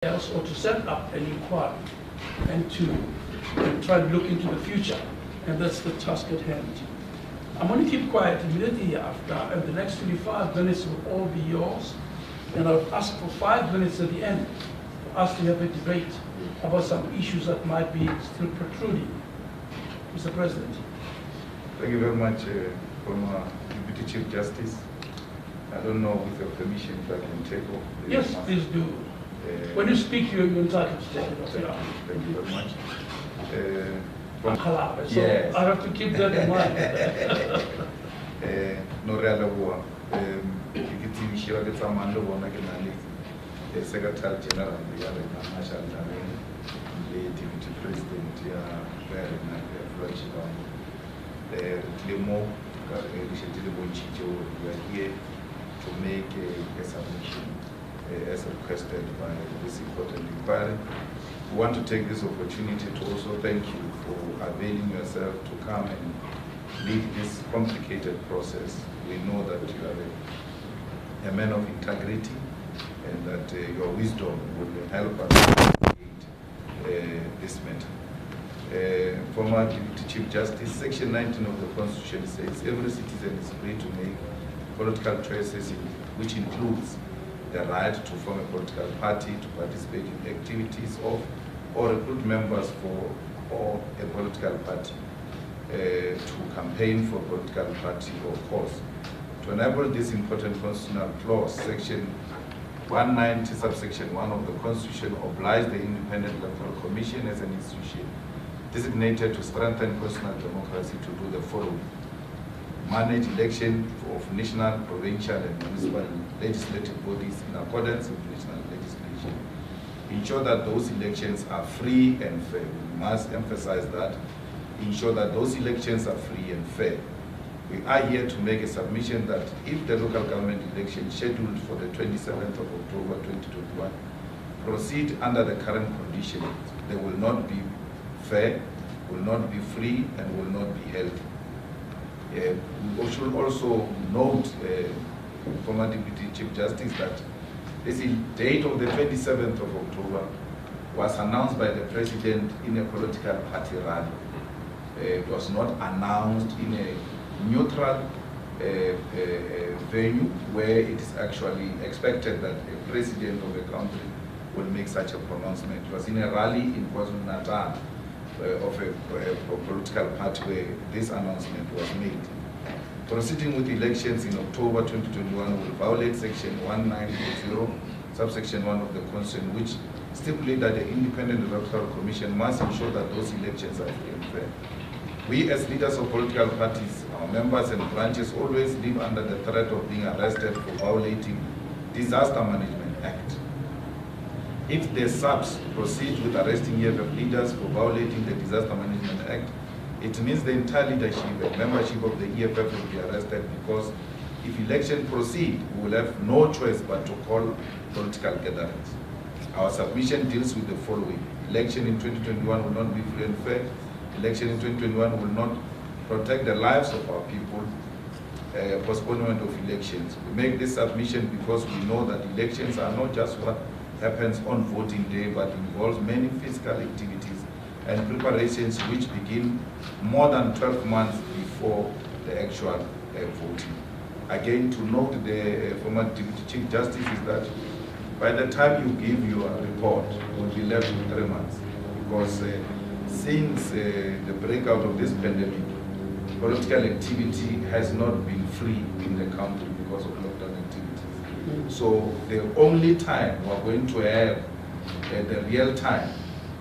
else, or to set up an inquiry and to try to look into the future. And that's the task at hand. I'm going to keep quiet immediately after, and the next 25 minutes will all be yours. And I'll ask for 5 minutes at the end for us to have a debate about some issues that might be still protruding. Mr. President. Thank you very much, former Deputy Chief Justice. I don't know, with your permission, if I can take off. Yes, please do. When you speak, you're entitled to take it off. Thank you very much. So yes. I have to keep that in mind. No real war. Ikiti shira ke tsamando bona ke nale Secretary General ya National Army, the Deputy President ya very na flagship the more initiative we are here to make a submission as requested by this important inquiry. We want to take this opportunity to also thank you for availing yourself to come and lead this complicated process. We know that you are a man of integrity and that your wisdom will help us navigate this matter. Former Deputy Chief Justice, Section 19 of the Constitution says every citizen is free to make political choices, which includes the right to form a political party, to participate in activities of or recruit members for or a political party, to campaign for a political party or cause. To enable this important constitutional clause, Section 190, subsection 1 of the Constitution obliges the Independent Electoral Commission as an institution designated to strengthen constitutional democracy to do the following: manage election of national, provincial, and municipal legislative bodies in accordance with national legislation. Ensure that those elections are free and fair. We must emphasize that. Ensure that those elections are free and fair. We are here to make a submission that if the local government election scheduled for the 27th of October 2021 proceed under the current conditions, they will not be fair, will not be free, and will not be healthy. We should also note, former Deputy Chief Justice, that this date of the 27th of October was announced by the President in a political party rally. It was not announced in a neutral venue where it is actually expected that a president of a country will make such a pronouncement. It was in a rally in KwaZulu-Natal of a political party where this announcement was made. Proceeding with elections in October 2021 will violate Section 1980, subsection 1 of the Constitution, which stipulates that the Independent Electoral Commission must ensure that those elections are free and fair. We as leaders of political parties, our members and branches always live under the threat of being arrested for violating Disaster Management Act. If the SAPS proceed with arresting EFF leaders for violating the Disaster Management Act, it means the entire leadership and membership of the EFF will be arrested, because if election proceed, we will have no choice but to call political gatherings. Our submission deals with the following: election in 2021 will not be free and fair. Election in 2021 will not protect the lives of our people. Postponement of elections. We make this submission because we know that elections are not just what happens on voting day, but involves many physical activities and preparations which begin more than 12 months before the actual voting. Again, to note the former Deputy Chief Justice is that by the time you give your report, you will be left with 3 months, because since the breakout of this pandemic, political activity has not been free in the country because of lockdown activities. So the only time we're going to have the real time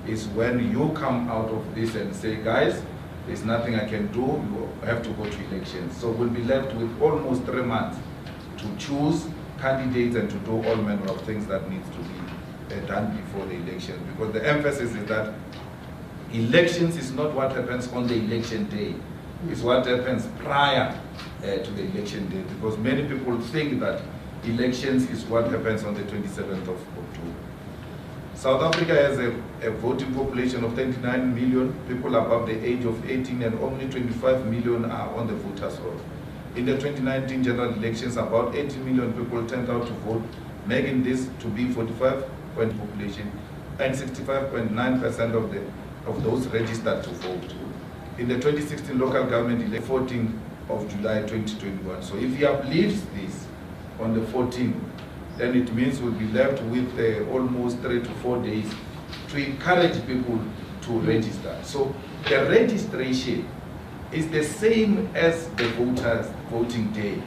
is when you come out of this and say, guys, there's nothing I can do, you have to go to elections. So we'll be left with almost 3 months to choose candidates and to do all manner of things that needs to be done before the election. Because the emphasis is that elections is not what happens on the election day. It's what happens prior to the election day. Because many people think that elections is what happens on the 27th of October. South Africa has a voting population of 39 million people above the age of 18, and only 25 million are on the voters' roll. In the 2019 general elections, about 80 million people turned out to vote, making this to be 45 population and 65.9% of those registered to vote. In the 2016 local government election, 14th of July 2021. So if he uplifts this on the 14th, then it means we'll be left with almost 3 to 4 days to encourage people to register. So the registration is the same as the voting day.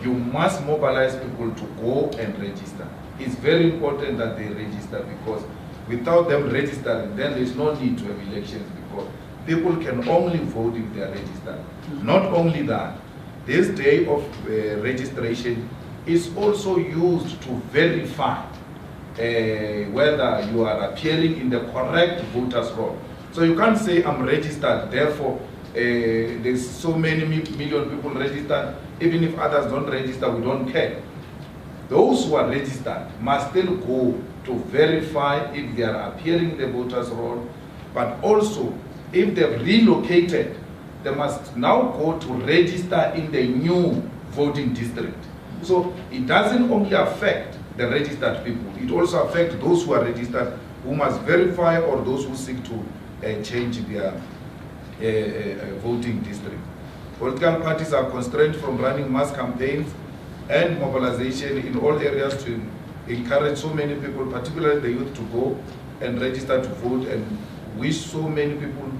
You must mobilize people to go and register. It's very important that they register, because without them registering, then there's no need to have elections, because people can only vote if they are registered. Not only that, this day of registration is also used to verify whether you are appearing in the correct voters roll. So you can't say I'm registered, therefore there's so many million people registered, even if others don't register, we don't care. Those who are registered must still go to verify if they are appearing in the voters roll, but also if they've relocated, they must now go to register in the new voting district. So it doesn't only affect the registered people, it also affects those who are registered, who must verify, or those who seek to change their voting district. Political parties are constrained from running mass campaigns and mobilization in all areas to encourage so many people, particularly the youth, to go and register to vote, and with so many people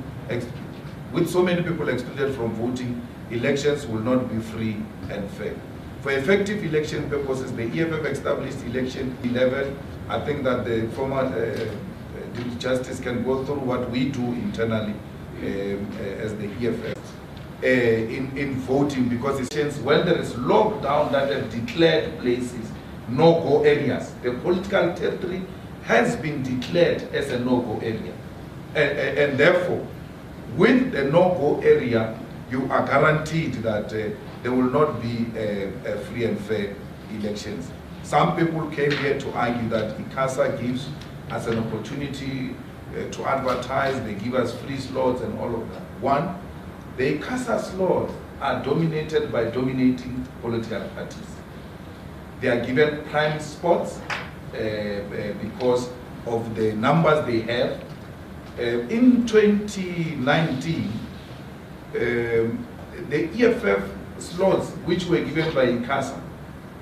excluded from voting, elections will not be free and fair. For effective election purposes, the EFF established election level. I think that the former Deputy Justice can go through what we do internally as the EFF in voting, because it's when there is lockdown that have declared places, no-go areas. The political territory has been declared as a no-go area. And therefore, with the no-go area, you are guaranteed that there will not be free and fair elections. Some people came here to argue that ICASA gives us an opportunity to advertise, they give us free slots and all of that. One, the ICASA slots are dominated by dominating political parties. They are given prime spots because of the numbers they have. In 2019, the EFF slots which were given by ICASA,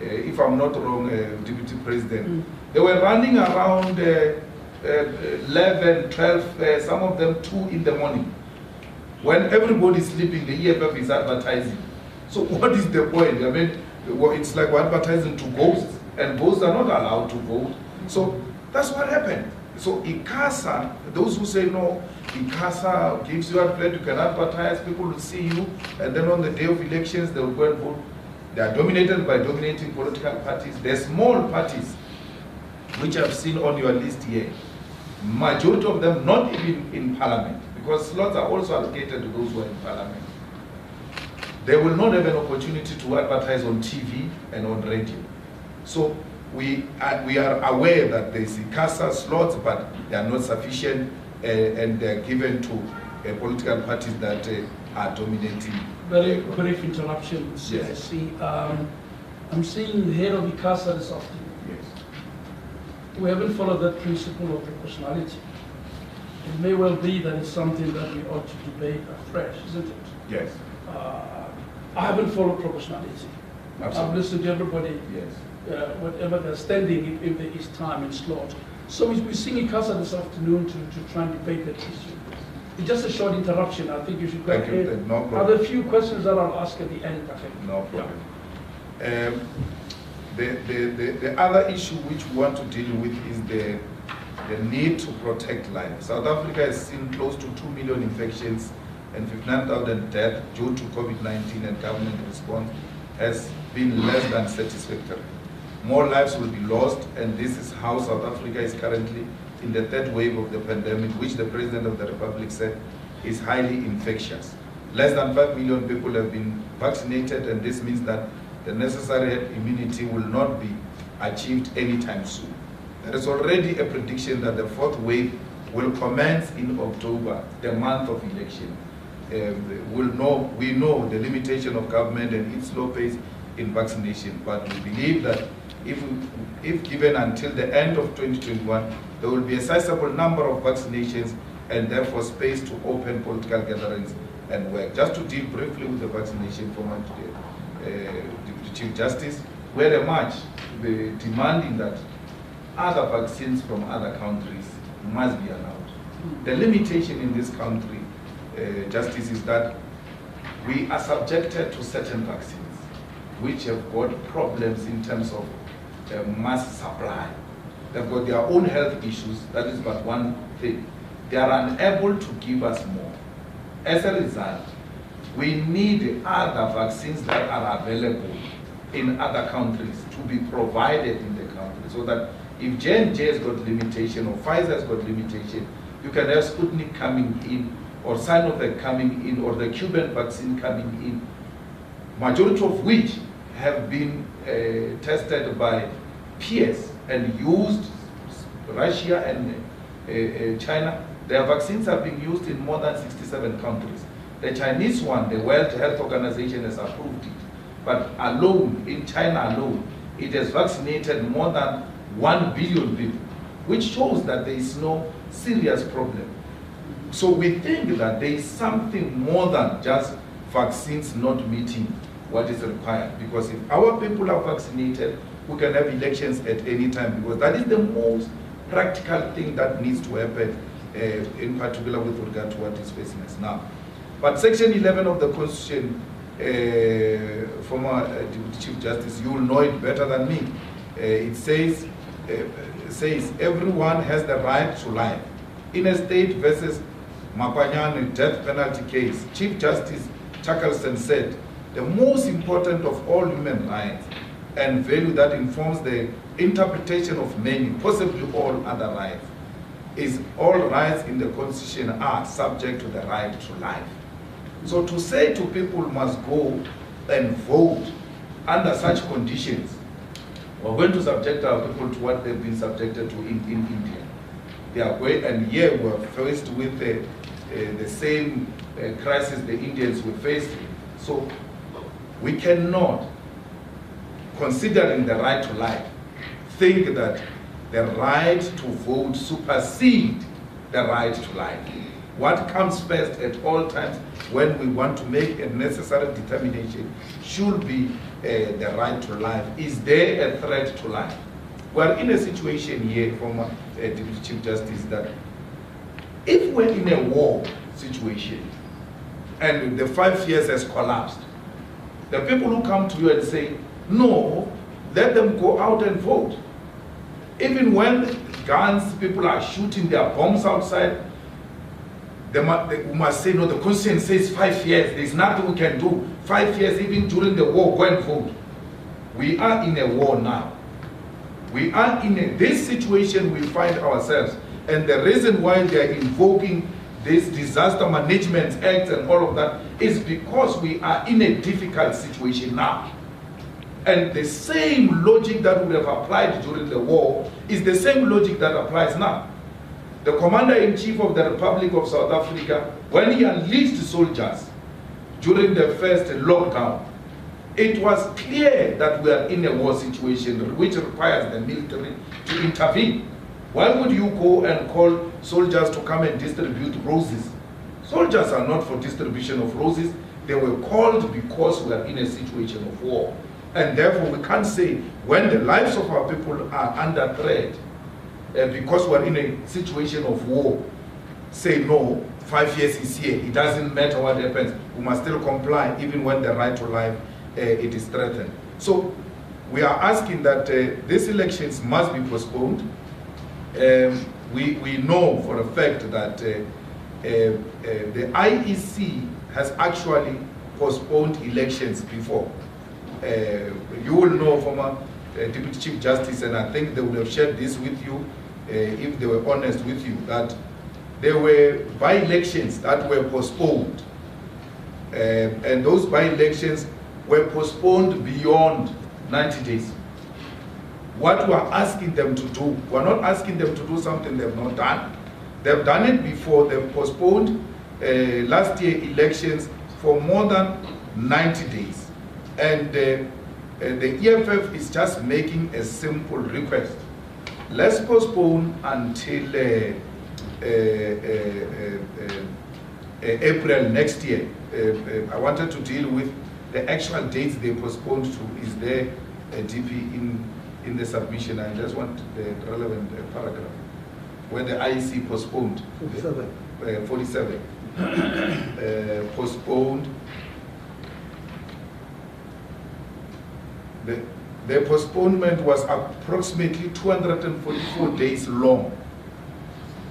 if I'm not wrong, Deputy President, they were running around 11, 12, some of them 2 in the morning. When everybody is sleeping, the EFF is advertising. So what is the point? I mean, it's like we're advertising to ghosts, and ghosts are not allowed to vote. So that's what happened. So ICASA, those who say no, ICASA gives you a plate, you can advertise, people will see you, and then on the day of elections, they will go and vote. They are dominated by dominating political parties. They're small parties, which I've seen on your list here. Majority of them not even in parliament, because slots are also allocated to those who are in parliament. They will not have an opportunity to advertise on TV and on radio. So we are aware that there is ICASA slots, but they are not sufficient, and they are given to political parties that are dominating. Very brief interruption, CIC. Yes. I'm seeing the head of ICASA this afternoon. Yes. We haven't followed that principle of proportionality. It may well be that it's something that we ought to debate afresh, isn't it? Yes. I haven't followed proportionality. Absolutely. I've listened to everybody, Yes. whatever they're standing, if there is time and slot. So we're seeing ICASA this afternoon to try and debate that issue. It's just a short interruption. I think you should go Thank you. ahead. No problem. Are there a few questions that I'll ask at the end, I think? No problem. The other issue which we want to deal with is the need to protect life. South Africa has seen close to 2 million infections and 59,000 deaths due to COVID-19, and government response has been less than satisfactory. More lives will be lost, and this is how South Africa is currently in the 3rd wave of the pandemic, which the President of the Republic said is highly infectious. Less than 5 million people have been vaccinated, and this means that the necessary herd immunity will not be achieved anytime soon. There is already a prediction that the 4th wave will commence in October, the month of election. We know the limitation of government and its slow pace in vaccination, but we believe that if given until the end of 2021, there will be a sizable number of vaccinations and therefore space to open political gatherings and work. Just to deal briefly with the vaccination for Deputy Chief Justice, we had a march demanding that other vaccines from other countries must be allowed. The limitation in this country, Justice, is that we are subjected to certain vaccines which have got problems in terms of mass supply. They've got their own health issues. That is but one thing. They are unable to give us more. As a result, we need other vaccines that are available in other countries to be provided in the country, so that if J&J has got limitation or Pfizer has got limitation, you can have Sputnik coming in, or Sinovac coming in, or the Cuban vaccine coming in, majority of which have been tested by peers and used, Russia and China. Their vaccines are being used in more than 67 countries. The Chinese one, the World Health Organization has approved it. But alone, in China alone, it has vaccinated more than 1 billion people, which shows that there is no serious problem. So we think that there is something more than just vaccines not meeting what is required. Because if our people are vaccinated, we can have elections at any time, because that is the most practical thing that needs to happen, in particular with regard to what is facing us now. But Section 11 of the Constitution, former Deputy Chief Justice, you will know it better than me. It says everyone has the right to life. In a state versus Makwanyane death penalty case, Chief Justice Chakalson said, the most important of all human rights and value that informs the interpretation of many, possibly all other rights, is all rights in the Constitution are subject to the right to life. So to say to people must go and vote under such conditions, we're going to subject our people to what they've been subjected to in India. They are going, and here we're faced with the same crisis the Indians were faced with. So we cannot, considering the right to life, think that the right to vote supersedes the right to life. What comes first at all times when we want to make a necessary determination should be the right to life. Is there a threat to life? We're in a situation here, former Deputy Chief Justice, that if we're in a war situation and the 5 years has collapsed, the people who come to you and say, no, let them go out and vote. Even when guns, people are shooting their bombs outside, they must say, no, the Constitution says 5 years, there's nothing we can do. 5 years, even during the war, go and vote. We are in a war now. We are in this situation we find ourselves. And the reason why they are invoking this Disaster Management Act and all of that is because we are in a difficult situation now. And the same logic that would have applied during the war is the same logic that applies now. The Commander-in-Chief of the Republic of South Africa, when he unleashed soldiers during the first lockdown, it was clear that we are in a war situation which requires the military to intervene. Why would you go and call soldiers to come and distribute roses? Soldiers are not for distribution of roses. They were called because we are in a situation of war. And therefore we can't say when the lives of our people are under threat, because we're in a situation of war, say no, 5 years is here, it doesn't matter what happens, we must still comply even when the right to life it is threatened. So we are asking that these elections must be postponed. We know for a fact that the IEC has actually postponed elections before. You will know, former Deputy Chief Justice, and I think they would have shared this with you if they were honest with you, that there were by-elections that were postponed. And those by-elections were postponed beyond 90 days. What we're asking them to do, we're not asking them to do something they've not done. They've done it before. They've postponed last year elections for more than 90 days. And the EFF is just making a simple request. Let's postpone until April next year. I wanted to deal with the actual dates they postponed to. Is there a DP in the submission? I just want the relevant paragraph where the IEC postponed. 47. Postponed. The postponement was approximately 244 days long,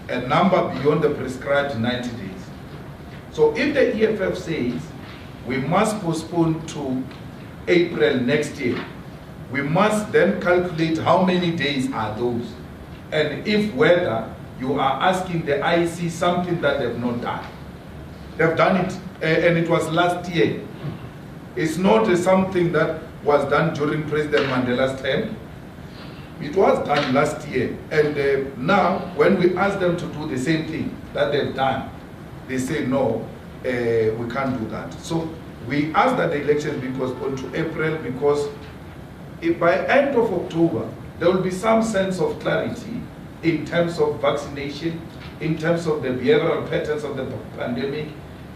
a number beyond the prescribed 90 days. So if the EFF says we must postpone to April next year, we must then calculate how many days are those, and if whether you are asking the IEC something that they've not done. They've done it, and it was last year. It's not something that was done during President Mandela's term. It was done last year, and now when we ask them to do the same thing that they've done, they say no, we can't do that. So we ask that the elections be postponed to April, because if by end of October there will be some sense of clarity in terms of vaccination, in terms of the behavioral patterns of the pandemic,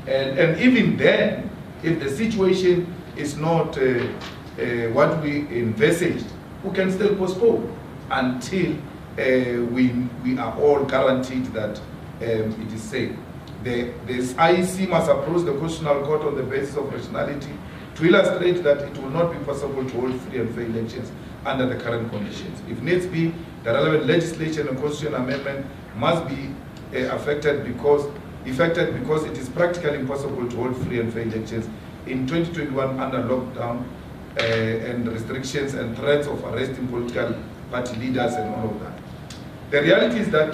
and even then, if the situation is not what we envisaged, we can still postpone until we are all guaranteed that it is safe. This IEC must approach the Constitutional Court on the basis of rationality to illustrate that it will not be possible to hold free and fair elections under the current conditions. If needs be, the relevant legislation and constitutional amendment must be effected because it is practically impossible to hold free and fair elections in 2021 under lockdown and restrictions and threats of arresting political party leaders and all of that. The reality is that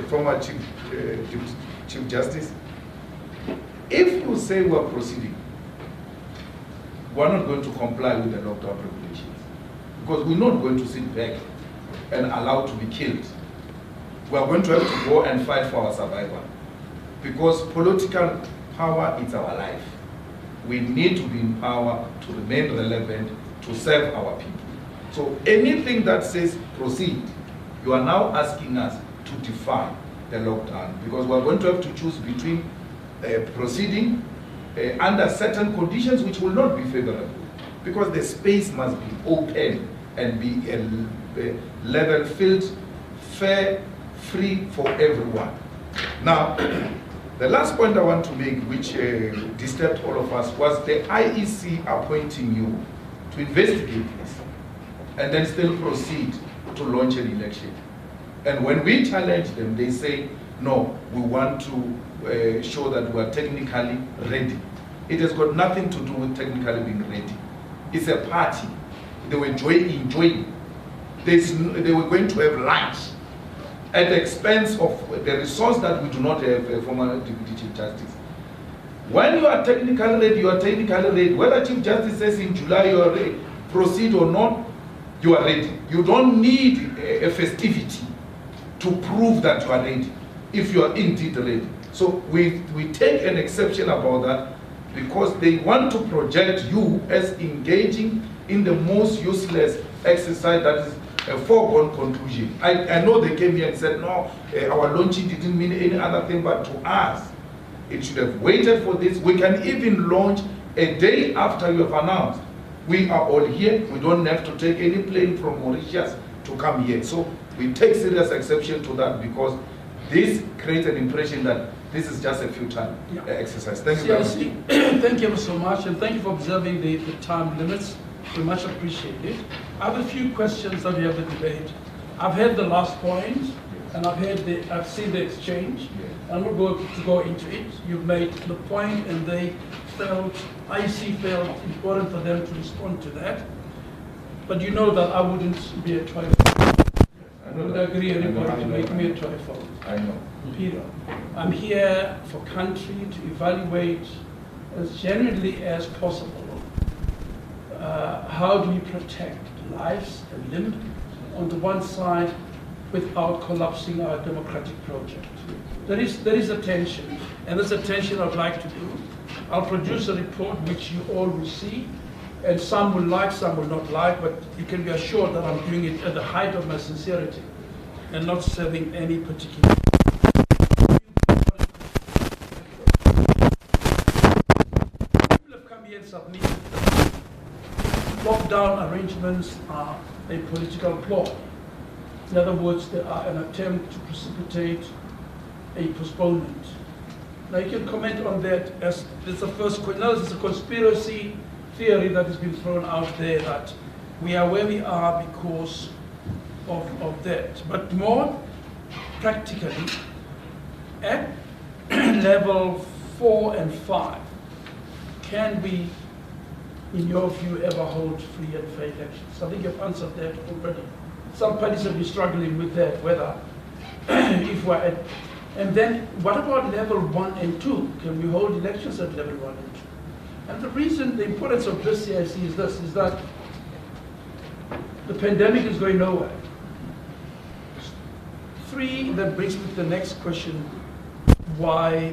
former Chief Justice, if you say we're proceeding, we're not going to comply with the lockdown regulations, because we're not going to sit back and allow to be killed. We are going to have to go and fight for our survival, because political power is our life. We need to be in power to remain relevant, to serve our people. So anything that says proceed, you are now asking us to defy the lockdown, because we are going to have to choose between proceeding under certain conditions which will not be favorable, because the space must be open and be a level field, fair, free for everyone. Now, the last point I want to make, which disturbed all of us, was the IEC appointing you to investigate this and then still proceed to launch an election. And when we challenge them, they say, no, we want to show that we are technically ready. It has got nothing to do with technically being ready. It's a party. They were enjoying. They were going to have lunch at the expense of the resource that we do not have, former Deputy Chief Justice. When you are technically ready, you are technically ready. Whether Chief Justice says in July you are ready, proceed or not, you are ready. You don't need a festivity to prove that you are ready, if you are indeed ready. So we take an exception about that, because they want to project you as engaging in the most useless exercise that is a foregone conclusion. I know they came here and said, no, our launching didn't mean any other thing, but to us, it should have waited for this. We can even launch a day after you have announced. We are all here. We don't have to take any plane from Mauritius to come here. So we take serious exception to that, because this creates an impression that this is just a futile exercise. Thank you very much. Thank you so much, and thank you for observing the time limits. We much appreciate it. I have a few questions that we have the debate. I've heard the last point, and I've seen the exchange. I'm not going to go into it. You've made the point, and they felt, IC felt important for them to respond to that. But you know that I wouldn't be a trifle. I would agree anybody to make me a trifle. I know. Peter, I'm here for country to evaluate as genuinely as possible how do we protect lives and limb on the one side without collapsing our democratic project. There is a tension, and there's a tension I'd like to do. I'll produce a report which you all will see, And some will like, some will not like, but you can be assured that I'm doing it at the height of my sincerity and not serving any particular. People have come here and submitted that lockdown arrangements are a political ploy. In other words, they are an attempt to precipitate a postponement. Now you can comment on that as it's the first question. Now it's a conspiracy theory that has been thrown out there that we are where we are because of that. But more practically, at level 4 and 5, can we, in your view, ever hold free and fair elections? I think you've answered that already. Some parties have been struggling with that, whether if we're at, and then what about level 1 and 2? Can we hold elections at level 1 and 2? And the reason, the importance of this CIC is this, is that the pandemic is going nowhere. 3, that brings me to the next question, why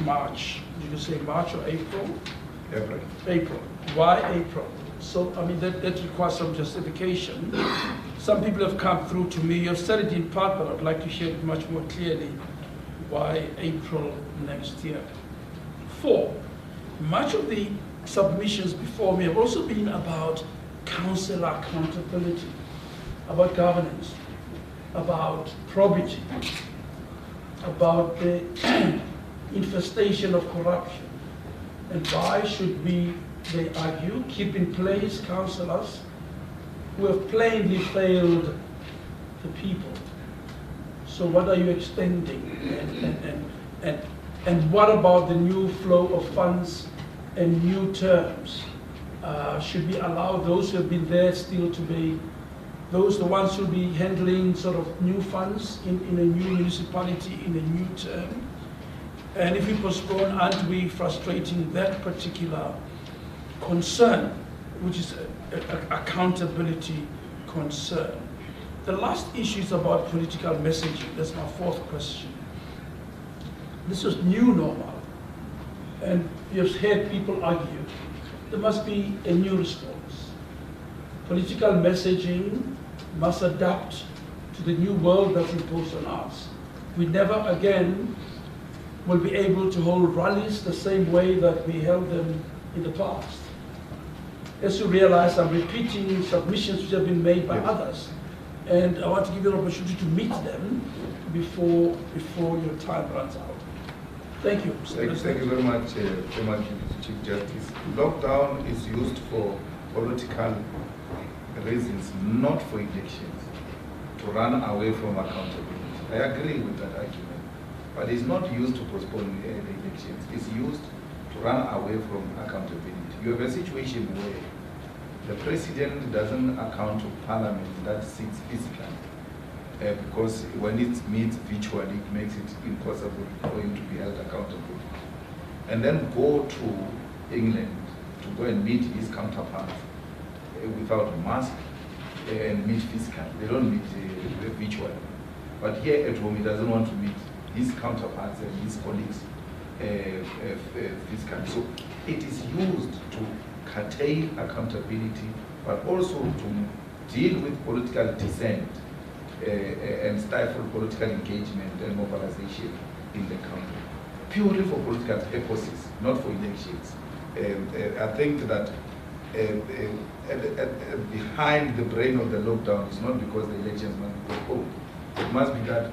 March? Did you say March or April? April. April. Why April? So, I mean, that requires some justification. Some people have come through to me. You've said it in part, but I'd like to hear it much more clearly. Why April next year? 4, much of the submissions before me have also been about council accountability, about governance, about probity, about the infestation of corruption. And why should we, they argue, keep in place councillors who have plainly failed the people? So what are you extending? And what about the new flow of funds and new terms? Should we allow those who have been there still to be, the ones who will be handling sort of new funds in a new municipality in a new term? And if we postpone, aren't we frustrating that particular concern, which is an accountability concern? The last issue is about political messaging. That's my 4th question. This is new normal. And you've heard people argue there must be a new response. Political messaging must adapt to the new world that's imposed on us. We never again will be able to hold rallies the same way that we held them in the past. As you realize, I'm repeating submissions which have been made by others. And I want to give you an opportunity to meet them before your time runs out. Thank you. Thank you very much, Chief Justice. Lockdown is used for political reasons, not for elections, to run away from accountability. I agree with that argument. But it's not used to postpone the elections. It's used to run away from accountability. You have a situation where the president doesn't account to parliament that sits physically, because when it meets virtually, it makes it impossible for him to be held accountable. And then go to England to go and meet his counterparts without a mask and meet physically. They don't meet virtually. But here at home, he doesn't want to meet his counterparts and his colleagues physically. So it is used to curtail accountability, but also to deal with political dissent and stifle political engagement and mobilization in the country, purely for political purposes, not for elections. I think that behind the brain of the lockdown is not because the elections must be postponed. It must be that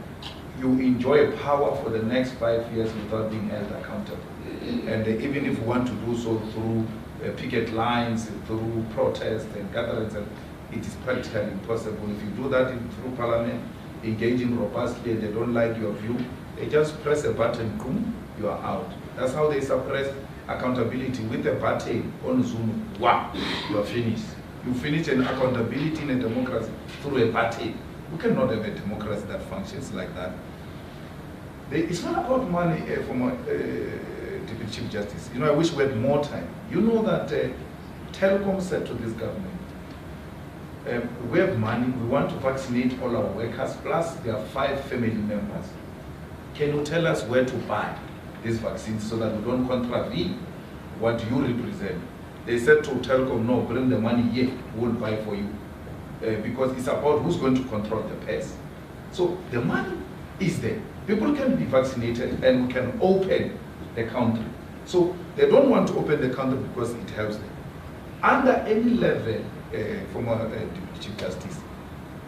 you enjoy power for the next 5 years without being held accountable. And even if you want to do so through picket lines, through protests and gatherings, it is practically impossible. If you do that through parliament, engaging robustly, and they don't like your view, they just press a button, boom, you are out. That's how they suppress accountability with a button on Zoom. Wow, you are finished. You finish an accountability in a democracy through a button. We cannot have a democracy that functions like that. It's not about money for my Deputy Chief Justice. You know, I wish we had more time. You know that Telecom said to this government, we have money, we want to vaccinate all our workers, plus there are 5 family members. Can you tell us where to buy these vaccines so that we don't contravene what you represent. They said to Telkom, no, bring the money here, we'll buy for you. Because it's about who's going to control the pest. So the money is there. People can be vaccinated and we can open the country. So they don't want to open the country because it helps them. Under any level, former Deputy Chief Justice,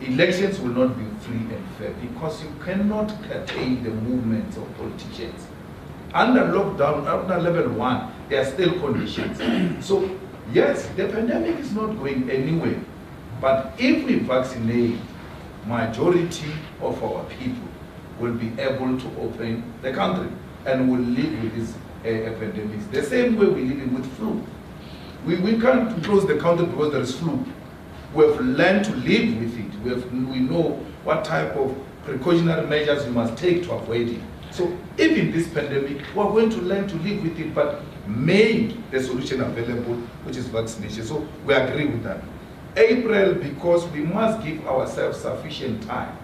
elections will not be free and fair because you cannot curtail the movements of politicians. Under lockdown, under level 1, there are still conditions. So yes, the pandemic is not going anywhere. But if we vaccinate, majority of our people will be able to open the country and will live with this pandemic. The same way we're living with flu. We can't close the country because there is flu. We have learned to live with it. We know what type of precautionary measures we must take to avoid it. So even this pandemic, we're going to learn to live with it, but make the solution available, which is vaccination. So we agree with that. April, because we must give ourselves sufficient time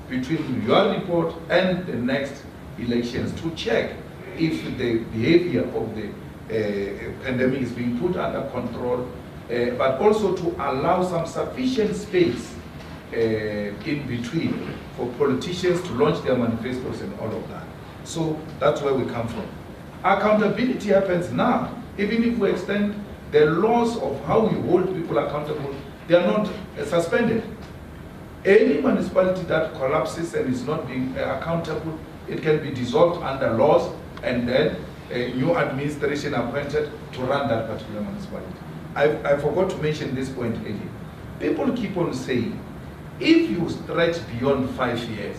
between your report and the next elections to check if the behavior of the pandemic is being put under control, but also to allow some sufficient space in between for politicians to launch their manifestos and all of that. So that's where we come from. Accountability happens now. Even if we extend the laws of how we hold people accountable, they are not suspended. Any municipality that collapses and is not being accountable, it can be dissolved under laws and then a new administration appointed to run that particular municipality. I forgot to mention this point earlier. People keep on saying, if you stretch beyond 5 years,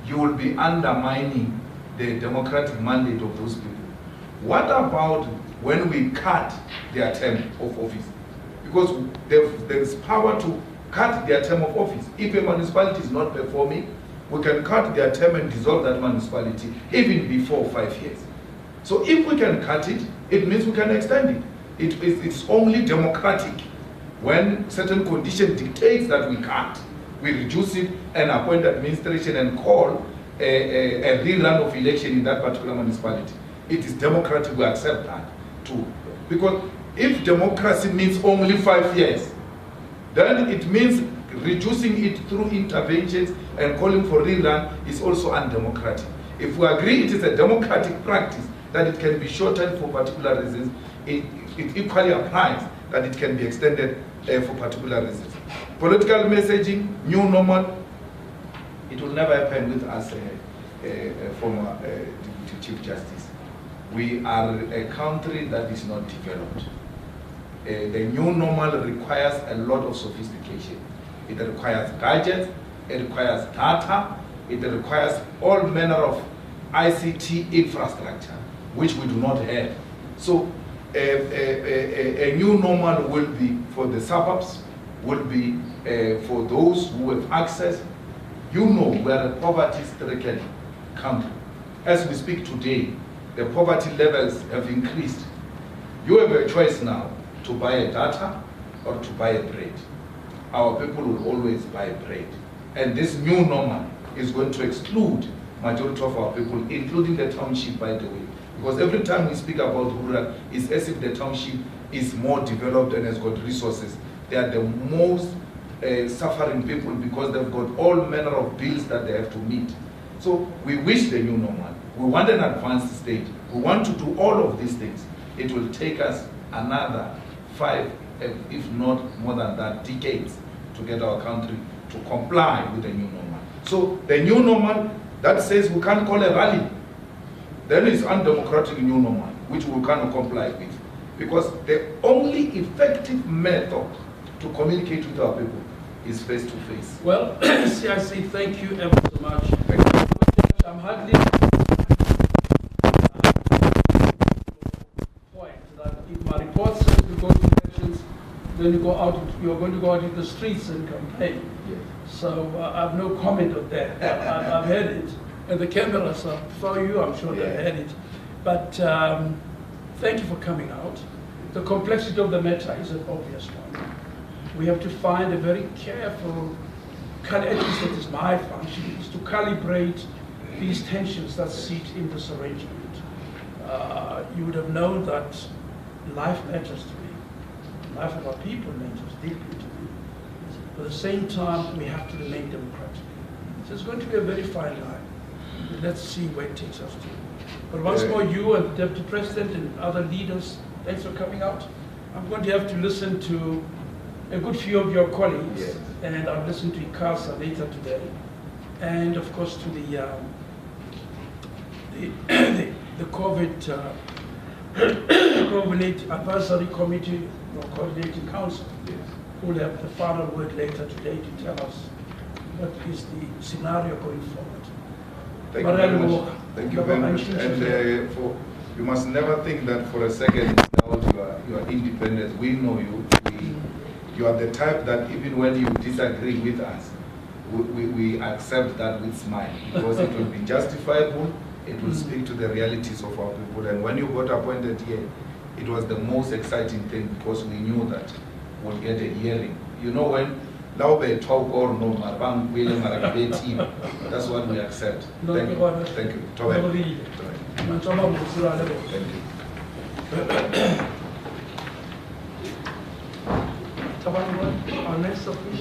you will be undermining the democratic mandate of those people. What about when we cut their term of office? Because there is power to cut their term of office. If a municipality is not performing, we can cut their term and dissolve that municipality even before 5 years. So if we can cut it, it means we can extend it. It's only democratic when certain condition dictates that we can't. We reduce it and appoint administration and call a rerun of election in that particular municipality. It is democratic, we accept that too. Because if democracy means only 5 years, then it means reducing it through interventions and calling for rerun is also undemocratic. If we agree it is a democratic practice that it can be shortened for particular reasons, it equally applies that it can be extended for particular reasons. Political messaging, new normal, it will never happen with us, former Deputy Chief Justice. We are a country that is not developed. The new normal requires a lot of sophistication. It requires gadgets, it requires data, it requires all manner of ICT infrastructure, which we do not have. So a new normal will be for the suburbs, will be for those who have access. You know, we're a poverty-stricken country. As we speak today, the poverty levels have increased. You have a choice now to buy a data or to buy a bread. Our people will always buy bread. And this new normal is going to exclude majority of our people, including the township, by the way. Because every time we speak about rural, it's as if the township is more developed and has got resources. They are the most suffering people because they've got all manner of bills that they have to meet. So we wish the new normal. We want an advanced state. We want to do all of these things. It will take us another 5, if not more than that, decades to get our country to comply with the new normal. So the new normal that says we can't call a rally, then it's undemocratic new normal, which we cannot comply with. Because the only effective method to communicate with our people is face to face. Well, CIC, thank you ever so much. I'm hardly point that if my report says we go to elections, then you're going to go out into the streets and campaign. Yes. So I have no comment on that. I've heard it, and the cameras saw you. I'm sure they heard it. But thank you for coming out. The complexity of the matter is an obvious one. We have to find a very careful, at least that is my function, is to calibrate these tensions that sit in this arrangement. You would have known that life matters to me. Life of our people matters deeply to me. But at the same time, we have to remain democratic. So it's going to be a very fine line. Let's see where it takes us to. But once more, you and the Deputy President and other leaders, thanks for coming out. I'm going to have to listen to a good few of your colleagues, Yes. and I'll listen to ICASA later today, and of course to the COVID COVID Advisory Committee or Coordinating Council, who will have the final word later today to tell us what is the scenario going forward. Thank you very much. Thank you very much. And you must never think that for a second now you are independent. We know you. You are the type that even when you disagree with us, we accept that with smile, because it will be justifiable. It will speak to the realities of our people. And when you got appointed here, it was the most exciting thing, because we knew that we'll get a hearing. You know, when Laube talk or no Marbang William team, that's what we accept. Thank you. Thank you. Thank you. Our next official.